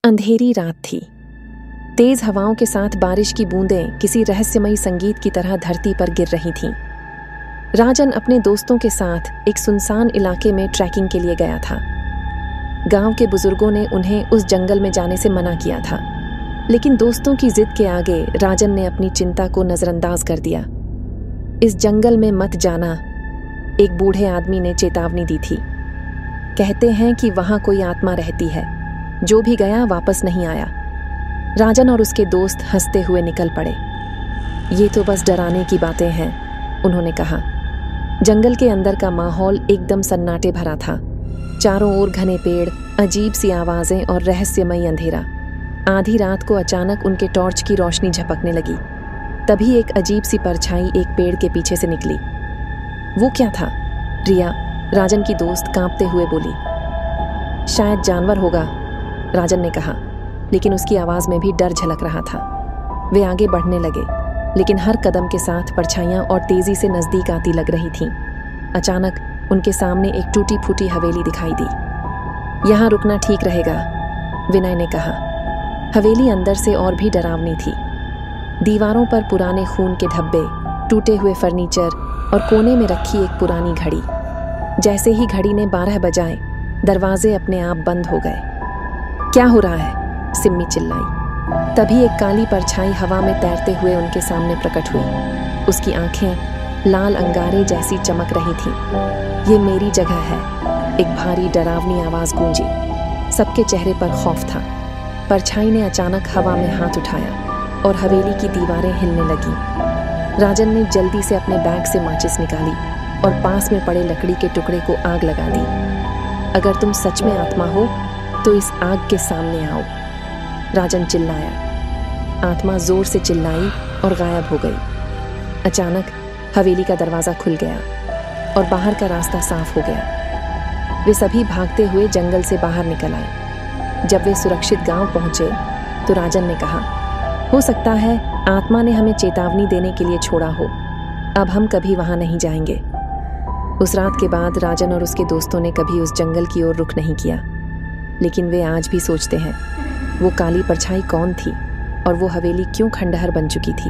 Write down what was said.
अंधेरी रात थी। तेज हवाओं के साथ बारिश की बूंदें किसी रहस्यमयी संगीत की तरह धरती पर गिर रही थीं। राजन अपने दोस्तों के साथ एक सुनसान इलाके में ट्रैकिंग के लिए गया था। गांव के बुजुर्गों ने उन्हें उस जंगल में जाने से मना किया था, लेकिन दोस्तों की जिद के आगे राजन ने अपनी चिंता को नजरअंदाज कर दिया। इस जंगल में मत जाना, एक बूढ़े आदमी ने चेतावनी दी थी। कहते हैं कि वहां कोई आत्मा रहती है, जो भी गया वापस नहीं आया। राजन और उसके दोस्त हंसते हुए निकल पड़े। ये तो बस डराने की बातें हैं, उन्होंने कहा। जंगल के अंदर का माहौल एकदम सन्नाटे भरा था। चारों ओर घने पेड़, अजीब सी आवाजें और रहस्यमयी अंधेरा। आधी रात को अचानक उनके टॉर्च की रोशनी झपकने लगी। तभी एक अजीब सी परछाई एक पेड़ के पीछे से निकली। वो क्या था? रिया, राजन की दोस्त, कांपते हुए बोली। शायद जानवर होगा, राजन ने कहा, लेकिन उसकी आवाज में भी डर झलक रहा था। वे आगे बढ़ने लगे, लेकिन हर कदम के साथ परछाइयां और तेजी से नजदीक आती लग रही थीं। अचानक उनके सामने एक टूटी फूटी हवेली दिखाई दी। यहां रुकना ठीक रहेगा, विनय ने कहा। हवेली अंदर से और भी डरावनी थी। दीवारों पर पुराने खून के धब्बे, टूटे हुए फर्नीचर और कोने में रखी एक पुरानी घड़ी। जैसे ही घड़ी ने 12 बजाए, दरवाजे अपने आप बंद हो गए। क्या हो रहा है? सिम्मी चिल्लाई। तभी एक काली परछाई हवा में तैरते हुए उनके सामने प्रकट हुई। उसकी आंखें लाल अंगारे जैसी चमक रही थीं। ये मेरी जगह है, एक भारी डरावनी आवाज गूंजी। सबके चेहरे पर खौफ था। परछाई ने अचानक हवा में हाथ उठाया और हवेली की दीवारें हिलने लगीं। राजन ने जल्दी से अपने बैग से माचिस निकाली और पास में पड़े लकड़ी के टुकड़े को आग लगा दी। अगर तुम सच में आत्मा हो तो इस आग के सामने आओ, राजन चिल्लाया। आत्मा जोर से चिल्लाई और गायब हो गई। अचानक हवेली का दरवाजा खुल गया और बाहर का रास्ता साफ हो गया। वे सभी भागते हुए जंगल से बाहर निकल आए। जब वे सुरक्षित गांव पहुंचे तो राजन ने कहा, हो सकता है आत्मा ने हमें चेतावनी देने के लिए छोड़ा हो। अब हम कभी वहां नहीं जाएंगे। उस रात के बाद राजन और उसके दोस्तों ने कभी उस जंगल की ओर रुख नहीं किया, लेकिन वे आज भी सोचते हैं, वो काली परछाई कौन थी और वो हवेली क्यों खंडहर बन चुकी थी।